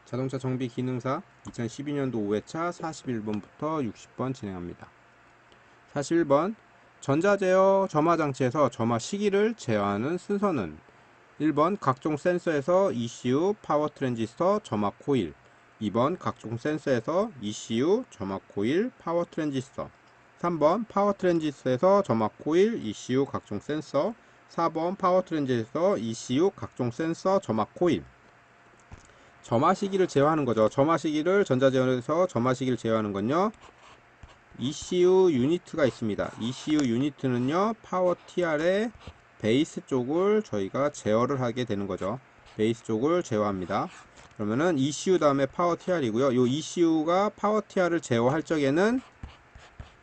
자동차 정비 기능사 2012년도 5회차 41번부터 60번 진행합니다. 41번 전자제어 점화장치에서 점화 시기를 제어하는 순서는 1번 각종 센서에서 ECU 파워 트랜지스터 점화 코일, 2번 각종 센서에서 ECU 점화 코일 파워 트랜지스터, 3번 파워 트랜지스터에서 점화 코일 ECU 각종 센서, 4번 파워 트랜지스터 ECU 각종 센서 점화 코일. 점화 시기를 제어하는 거죠. 점화 시기를 전자제어에서 점화 시기를 제어하는 건요, ECU 유니트가 있습니다. ECU 유니트는요, 파워 TR의 베이스 쪽을 저희가 제어를 하게 되는 거죠. 베이스 쪽을 제어합니다. 그러면은 ECU 다음에 파워 TR이고요. 이 ECU가 파워 TR을 제어할 적에는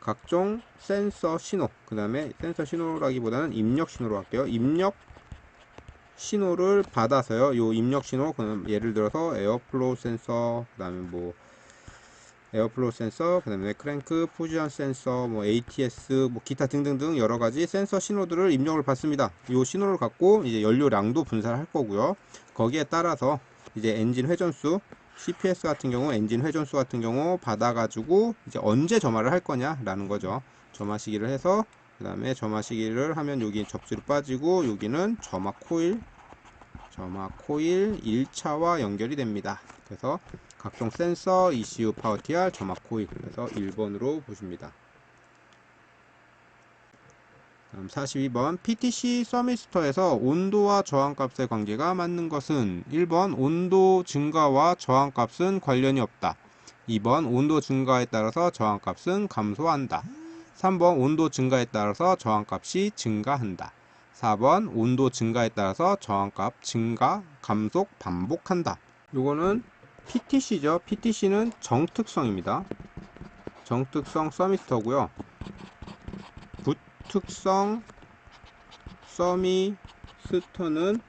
각종 센서 신호, 그 다음에 센서 신호라기보다는 입력 신호로 할게요. 입력 신호를 받아서요. 요 입력 신호, 그럼 예를 들어서 에어플로우 센서, 그다음에 뭐 에어플로우 센서, 그다음에 크랭크 포지션 센서, 뭐 ATS, 뭐 기타 등등등 여러 가지 센서 신호들을 입력을 받습니다. 요 신호를 갖고 이제 연료량도 분산을 할 거고요. 거기에 따라서 이제 엔진 회전수, CPS 같은 경우 엔진 회전수 같은 경우 받아가지고 이제 언제 점화를 할 거냐라는 거죠. 점화 시기를 해서 그 다음에 점화 시기를 하면 여기 접지로 빠지고 여기는 점화 코일 1차와 연결이 됩니다. 그래서 각종 센서, ECU, 파워 TR, 점화 코일, 그래서 1번으로 보십니다. 다음 42번 PTC 서미스터에서 온도와 저항값의 관계가 맞는 것은 1번 온도 증가와 저항값은 관련이 없다. 2번 온도 증가에 따라서 저항값은 감소한다. 3번 온도 증가에 따라서 저항값이 증가한다. 4번 온도 증가에 따라서 저항값 증가, 감속 반복한다. 요거는 PTC죠. PTC는 정특성입니다. 정특성 서미스터고요. 부특성 서미스터는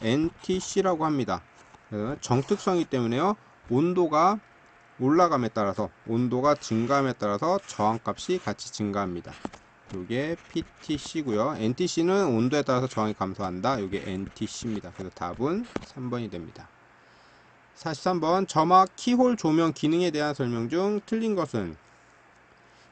NTC라고 합니다. 정특성이기 때문에요. 온도가 올라감에 따라서, 온도가 증가함에 따라서 저항값이 같이 증가합니다. 이게 PTC고요. NTC는 온도에 따라서 저항이 감소한다. 이게 NTC입니다. 그래서 답은 3번이 됩니다. 43번 점화 키홀 조명 기능에 대한 설명 중 틀린 것은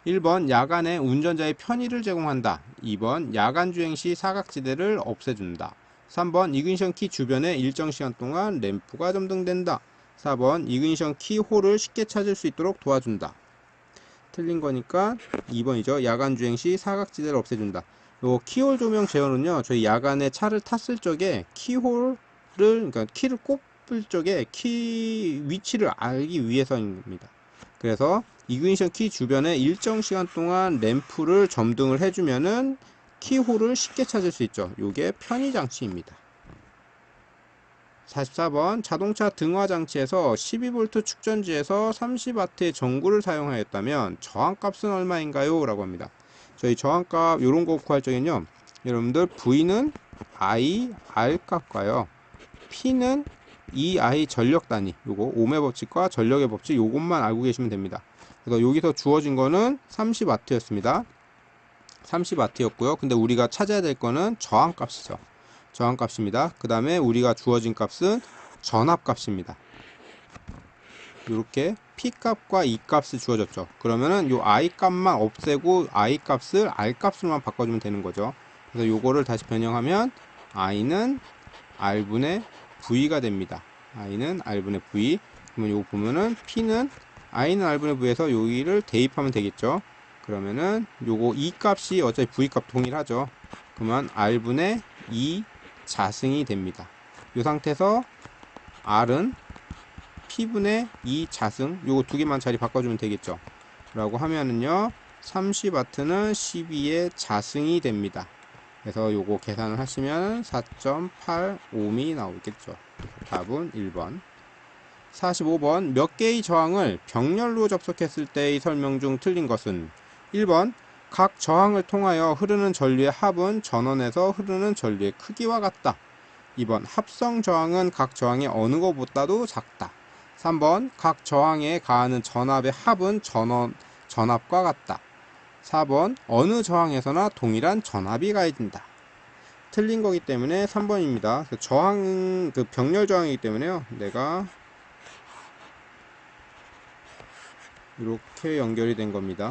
1번 야간에 운전자의 편의를 제공한다. 2번 야간 주행 시 사각지대를 없애준다. 3번 이그니션 키 주변에 일정 시간 동안 램프가 점등된다. 4번 이그니션 키 홀을 쉽게 찾을 수 있도록 도와준다. 틀린 거니까 2번이죠. 야간 주행 시 사각지대를 없애준다. 요 키홀 조명 제어는요, 저희 야간에 차를 탔을 적에 키홀을, 그러니까 키를 꼽을 적에 키 위치를 알기 위해서입니다. 그래서 이그니션 키 주변에 일정 시간 동안 램프를 점등을 해주면은 키홀을 쉽게 찾을 수 있죠. 요게 편의 장치입니다. 44번 자동차 등화 장치에서 12V 축전지에서 30W의 전구를 사용하였다면 저항값은 얼마인가요? 라고 합니다. 저희 저항값 요런 거 구할 적에는요, 여러분들 V는 I, R 값과요, P는 EI 전력 단위, 요거 ohm의 법칙과 전력의 법칙 요것만 알고 계시면 됩니다. 그래서 여기서 주어진 거는 30W였습니다. 30W였고요. 근데 우리가 찾아야 될 거는 저항값이죠. 저항값입니다. 그 다음에 우리가 주어진 값은 전압값입니다. 이렇게 P 값과 E 값이 주어졌죠. 그러면은 요 I 값만 없애고 I 값을 R 값으로만 바꿔주면 되는 거죠. 그래서 요거를 다시 변형하면 I는 R분의 V가 됩니다. I는 R분의 V. 그러면 요거 보면은 P는 I는 R분의 V에서 여기를 대입하면 되겠죠. 그러면은 요거 E 값이 어차피 V 값 동일하죠. 그러면 R분의 2 자승이 됩니다. 이 상태에서 R은 P분의 2 자승, 요거 두 개만 자리 바꿔주면 되겠죠. 라고 하면은요, 30W는 12의 자승이 됩니다. 그래서 요거 계산을 하시면 4.8ohm이 나오겠죠. 답은 1번. 45번 몇 개의 저항을 병렬로 접속했을 때의 설명 중 틀린 것은 1번 각 저항을 통하여 흐르는 전류의 합은 전원에서 흐르는 전류의 크기와 같다. 2번 합성 저항은 각 저항의 어느 것보다도 작다. 3번 각 저항에 가하는 전압의 합은 전압과 같다. 4번 어느 저항에서나 동일한 전압이 가해진다. 틀린 거기 때문에 3번입니다. 저항, 병렬 저항이기 때문에요. 내가 이렇게 연결이 된 겁니다.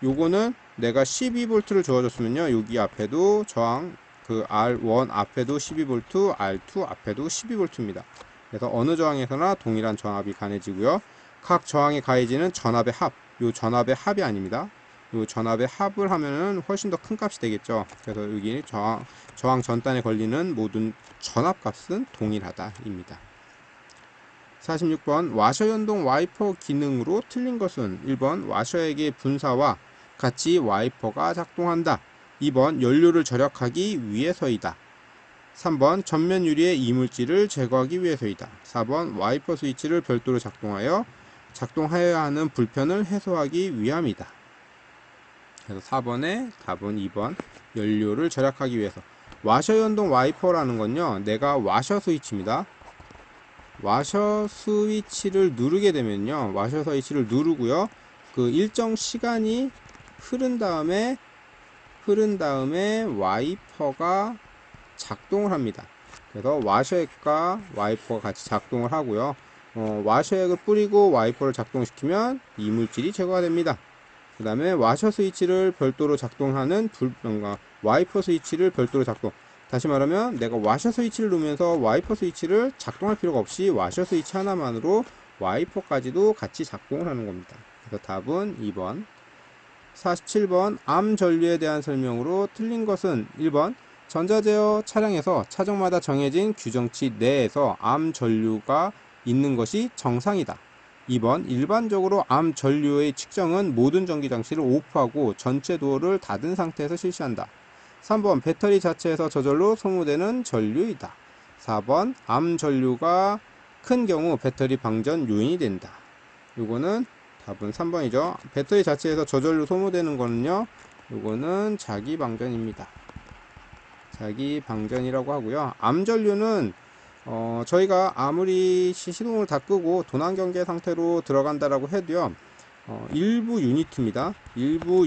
요거는 내가 12V를 주어줬으면요, 여기 앞에도 저항 그 R1 앞에도 12V, R2 앞에도 12V입니다. 그래서 어느 저항에서나 동일한 저항합이 가해지고요. 각 저항에 가해지는 전압의 합, 요 전압의 합이 아닙니다. 요 전압의 합을 하면은 훨씬 더 큰 값이 되겠죠. 그래서 여기 저항 전단에 걸리는 모든 전압값은 동일하다입니다. 46번 와셔 연동 와이퍼 기능으로 틀린 것은 1번 와셔액의 분사와 같이 와이퍼가 작동한다. 2번 연료를 절약하기 위해서이다. 3번 전면 유리의 이물질을 제거하기 위해서이다. 4번 와이퍼 스위치를 별도로 작동하여야 하는 불편을 해소하기 위함이다. 그래서 4번의 답은 2번 연료를 절약하기 위해서. 와셔 연동 와이퍼라는 건요, 내가 와셔 스위치입니다. 와셔 스위치를 누르게 되면요, 와셔 스위치를 누르고요, 그 일정 시간이 흐른 다음에 와이퍼가 작동을 합니다. 그래서 와셔액과 와이퍼가 같이 작동을 하고요. 와셔액을 뿌리고 와이퍼를 작동시키면 이물질이 제거가 됩니다. 그 다음에 와셔 스위치를 별도로 작동하는 와이퍼 스위치를 별도로 다시 말하면 내가 와셔 스위치를 누르면서 와이퍼 스위치를 작동할 필요가 없이 와셔 스위치 하나만으로 와이퍼까지도 같이 작동을 하는 겁니다. 그래서 답은 2번. 47번 암 전류에 대한 설명으로 틀린 것은 1번 전자제어 차량에서 차종마다 정해진 규정치 내에서 암 전류가 있는 것이 정상이다. 2번 일반적으로 암 전류의 측정은 모든 전기장치를 오프하고 전체 도어를 닫은 상태에서 실시한다. 3번 배터리 자체에서 저절로 소모되는 전류이다. 4번 암 전류가 큰 경우 배터리 방전 요인이 된다. 요거는 답은 3번이죠. 배터리 자체에서 저절로 소모되는 거는요, 요거는 자기 방전입니다. 자기 방전이라고 하고요. 암 전류는 저희가 아무리 시동을 다 끄고 도난 경계 상태로 들어간다라고 해도요, 일부 유니트입니다. 일부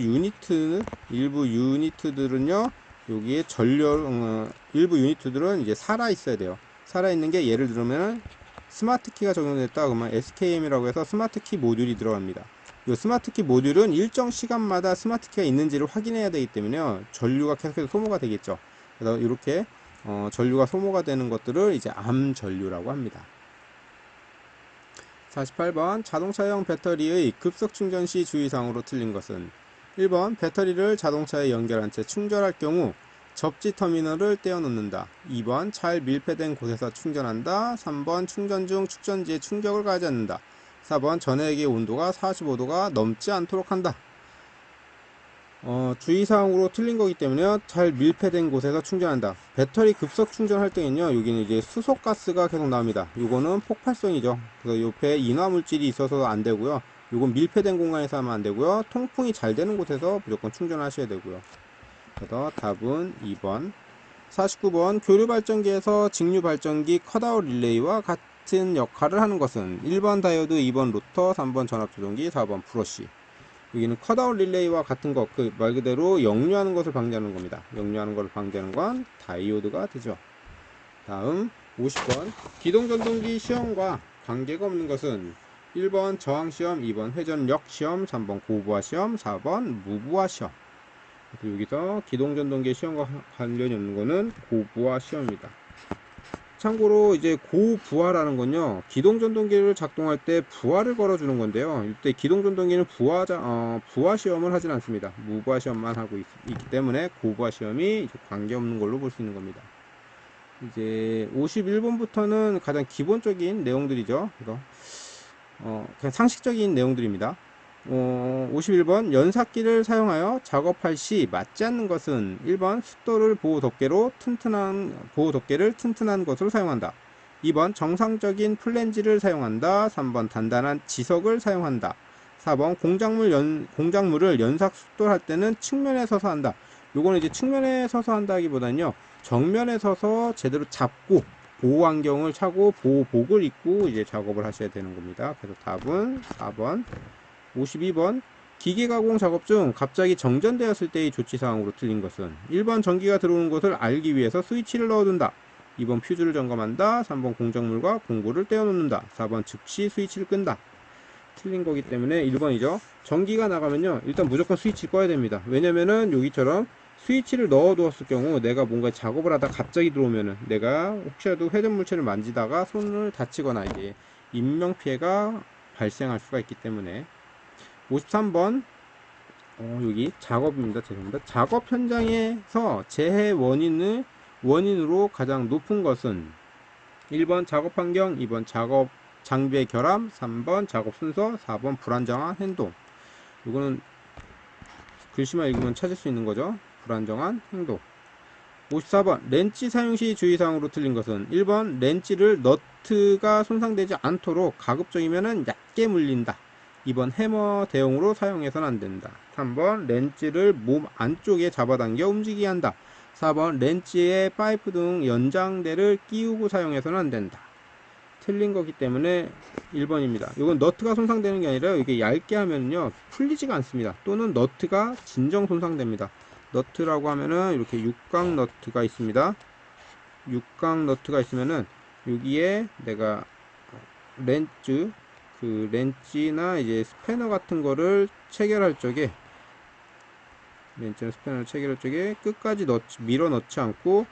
유니트들은요, 여기에 일부 유니트들은 이제 살아 있어야 돼요. 살아 있는 게 예를 들면 스마트키가 적용됐다 그러면 SKM이라고 해서 스마트키 모듈이 들어갑니다. 이 스마트키 모듈은 일정 시간마다 스마트키가 있는지를 확인해야 되기 때문에 전류가 계속해서 소모가 되겠죠. 그래서 이렇게 전류가 소모가 되는 것들을 이제 암 전류라고 합니다. 48번 자동차용 배터리의 급속 충전 시 주의사항으로 틀린 것은 1번 배터리를 자동차에 연결한 채 충전할 경우 접지 터미널을 떼어놓는다. 2번 잘 밀폐된 곳에서 충전한다. 3번 충전 중 축전지에 충격을 가하지 않는다. 4번 전해액의 온도가 45도가 넘지 않도록 한다. 주의사항으로 틀린 거기 때문에 잘 밀폐된 곳에서 충전한다. 배터리 급속 충전할 때는요, 여기는 이제 수소가스가 계속 나옵니다. 요거는 폭발성이죠. 그래서 옆에 인화물질이 있어서 안 되고요. 요건 밀폐된 공간에서 하면 안 되고요. 통풍이 잘 되는 곳에서 무조건 충전하셔야 되고요. 그래서 답은 2번. 49번 교류발전기에서 직류발전기 컷아웃 릴레이와 같은 역할을 하는 것은 1번 다이오드, 2번 로터, 3번 전압조정기, 4번 브러쉬. 여기는 컷아웃 릴레이와 같은 것, 그 말 그대로 역류하는 것을 방지하는 겁니다. 역류하는 것을 방지하는 건 다이오드가 되죠. 다음 50번 기동전동기 시험과 관계가 없는 것은 1번 저항시험, 2번 회전력시험, 3번 고부하시험, 4번 무부하시험. 여기서 기동전동기 시험과 관련이 없는 것은 고부하시험입니다. 참고로 이제 고부하라는 건요, 기동전동기를 작동할 때 부하를 걸어주는 건데요, 이때 기동전동기는 부하 시험을 하진 않습니다. 무부하 시험만 하고 있기 때문에 고부하 시험이 관계없는 걸로 볼 수 있는 겁니다. 이제 51번부터는 가장 기본적인 내용들이죠. 그래서 그냥 상식적인 내용들입니다. 51번 연삭기를 사용하여 작업할 시 맞지 않는 것은 1번 숫도를 보호 덮개를 튼튼한 것으로 사용한다. 2번 정상적인 플랜지를 사용한다. 3번 단단한 지석을 사용한다. 4번 공작물을 연삭 숫도할 때는 측면에 서서 한다. 요거는 이제 측면에 서서 한다기보다는요, 정면에 서서 제대로 잡고 보호 안경을 차고 보호복을 입고 이제 작업을 하셔야 되는 겁니다. 그래서 답은 4번. 52번 기계 가공 작업 중 갑자기 정전되었을 때의 조치사항으로 틀린 것은 1번 전기가 들어오는 것을 알기 위해서 스위치를 넣어둔다. 2번 퓨즈를 점검한다. 3번 공작물과 공구를 떼어놓는다. 4번 즉시 스위치를 끈다. 틀린 거기 때문에 1번이죠. 전기가 나가면요, 일단 무조건 스위치 꺼야 됩니다. 왜냐면은 여기처럼 스위치를 넣어 두었을 경우 내가 뭔가 작업을 하다 갑자기 들어오면은 내가 혹시라도 회전물체를 만지다가 손을 다치거나 이제 인명피해가 발생할 수가 있기 때문에. 53번 여기 작업입니다. 죄송합니다. 작업 현장에서 재해 원인으로 가장 높은 것은 1번 작업 환경, 2번 작업 장비의 결함, 3번 작업 순서, 4번 불안정한 행동. 이거는 글씨만 읽으면 찾을 수 있는 거죠. 불안정한 행동. 54번 렌치 사용 시 주의사항으로 틀린 것은 1번 렌치를 너트가 손상되지 않도록 가급적이면 얕게 물린다. 2번 해머 대용으로 사용해서는 안된다. 3번 렌치를 몸 안쪽에 잡아당겨 움직이게 한다. 4번 렌치에 파이프 등 연장대를 끼우고 사용해서는 안된다. 틀린 거기 때문에 1번입니다. 이건 너트가 손상되는 게 아니라 이게 얇게 하면요 풀리지가 않습니다. 또는 너트가 진정 손상됩니다. 너트라고 하면은 이렇게 육각 너트가 있습니다. 육각 너트가 있으면은 여기에 내가 렌치나 이제 스패너 같은 거를 체결할 적에 렌치나 스패너를 체결할 적에 끝까지 밀어 넣지 않고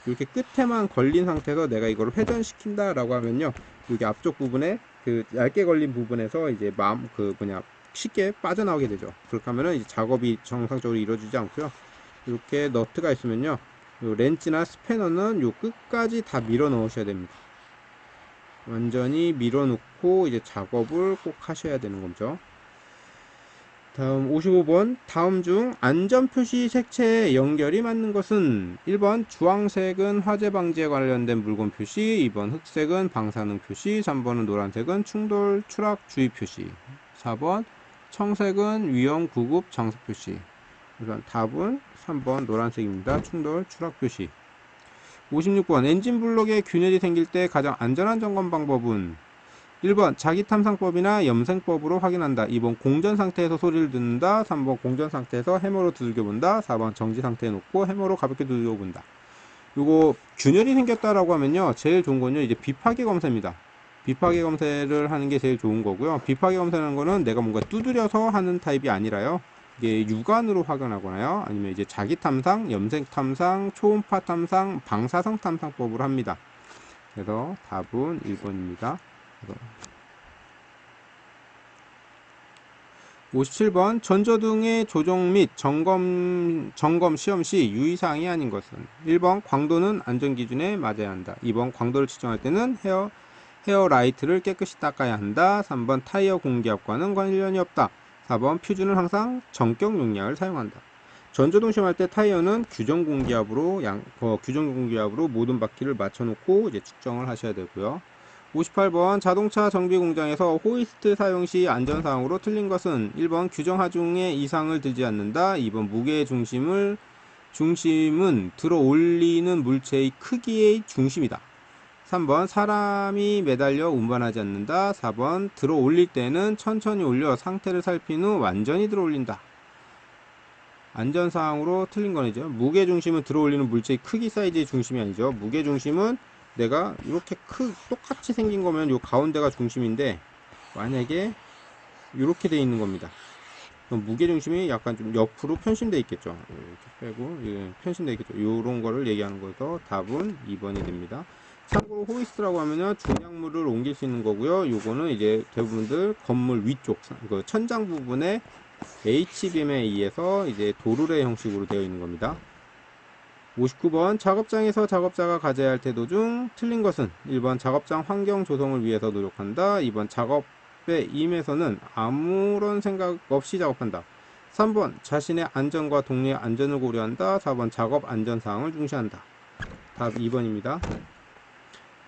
이렇게 끝에만 걸린 상태에서 내가 이걸 회전시킨다 라고 하면요, 여기 앞쪽 부분에 그 얇게 걸린 부분에서 이제 쉽게 빠져나오게 되죠. 그렇게 하면은 이제 작업이 정상적으로 이루어지지 않고요, 이렇게 너트가 있으면요, 요 렌치나 스패너는 요 끝까지 다 밀어 넣으셔야 됩니다. 완전히 밀어 넣고 이제 작업을 꼭 하셔야 되는 거죠. 다음 55번 다음 중 안전표시 색채의 연결이 맞는 것은 1번 주황색은 화재 방지에 관련된 물건 표시, 2번 흑색은 방사능 표시, 3번은 노란색은 충돌 추락 주의 표시, 4번 청색은 위험 구급 장소 표시. 우선 답은 3번 노란색입니다. 충돌 추락 표시. 56번 엔진 블록에 균열이 생길 때 가장 안전한 점검 방법은 1번 자기탐상법이나 염색법으로 확인한다. 2번 공전 상태에서 소리를 듣는다. 3번 공전 상태에서 해머로 두들겨 본다. 4번 정지 상태에 놓고 해머로 가볍게 두들겨 본다. 요거 균열이 생겼다라고 하면요, 제일 좋은 건요 이제 비파괴 검사입니다. 비파괴 검사를 하는 게 제일 좋은 거고요. 비파괴 검사라는 거는 내가 뭔가 두드려서 하는 타입이 아니라요, 이게 육안으로 확인하거나요, 아니면 이제 자기 탐상, 염색 탐상, 초음파 탐상, 방사성 탐상법으로 합니다. 그래서 답은 1번입니다. 57번 전조등의 조정 및 점검 시험 시 유의사항이 아닌 것은 1번 광도는 안전기준에 맞아야 한다. 2번 광도를 측정할 때는 헤어라이트를 깨끗이 닦아야 한다. 3번 타이어 공기압과는 관련이 없다. 4번 퓨즈는 항상 정격 용량을 사용한다. 전조등 시험할 때 타이어는 규정 공기압으로 모든 바퀴를 맞춰놓고 이제 측정을 하셔야 되고요. 58번 자동차 정비 공장에서 호이스트 사용 시 안전사항으로 틀린 것은 1번 규정 하중에 이상을 들지 않는다. 2번 무게의 중심은 들어 올리는 물체의 크기의 중심이다. 3번 사람이 매달려 운반하지 않는다. 4번 들어 올릴 때는 천천히 올려 상태를 살핀 후 완전히 들어 올린다. 안전사항으로 틀린 거죠. 무게중심은 들어 올리는 물체의 크기 사이즈의 중심이 아니죠. 무게중심은 내가 이렇게 똑같이 생긴 거면 요 가운데가 중심인데 만약에 이렇게 되어 있는 겁니다. 그럼 무게중심이 약간 좀 옆으로 편심되어 있겠죠. 이렇게 빼고 편심되어 있겠죠. 요런 거를 얘기하는 거여서 답은 2번이 됩니다. 참고로 호이스트라고 하면은 중량물을 옮길 수 있는 거고요. 요거는 이제 대부분들 건물 위쪽 그 천장 부분에 H빔에 의해서 이제 도르래 형식으로 되어 있는 겁니다. 59번 작업장에서 작업자가 가져야 할 태도 중 틀린 것은 1번 작업장 환경 조성을 위해서 노력한다. 2번 작업에 임해서는 아무런 생각 없이 작업한다. 3번 자신의 안전과 동료의 안전을 고려한다. 4번 작업 안전사항을 중시한다. 답 2번입니다.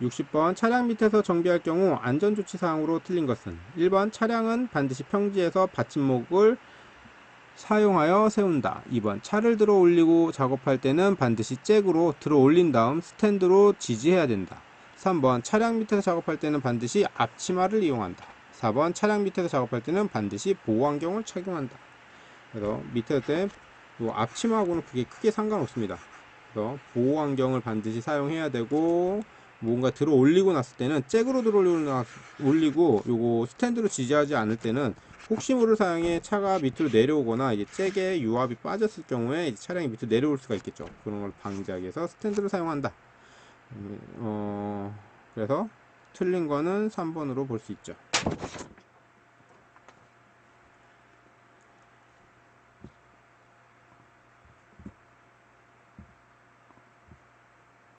60번 차량 밑에서 정비할 경우 안전조치사항으로 틀린 것은 1번 차량은 반드시 평지에서 받침목을 사용하여 세운다. 2번 차를 들어 올리고 작업할 때는 반드시 잭으로 들어 올린 다음 스탠드로 지지해야 된다. 3번 차량 밑에서 작업할 때는 반드시 앞치마를 이용한다. 4번 차량 밑에서 작업할 때는 반드시 보호안경을 착용한다. 그래서 밑에 때 앞치마하고는 그게 크게 상관없습니다. 그래서 보호안경을 반드시 사용해야 되고 뭔가 들어 올리고 났을 때는 잭으로 들어 올리고 요거 스탠드로 지지하지 않을 때는 혹시 모를 사양에 차가 밑으로 내려오거나 이제 잭에 유압이 빠졌을 경우에 이제 차량이 밑으로 내려올 수가 있겠죠. 그런 걸 방지하기 위해서 스탠드를 사용한다. 그래서 틀린 거는 3번으로 볼 수 있죠.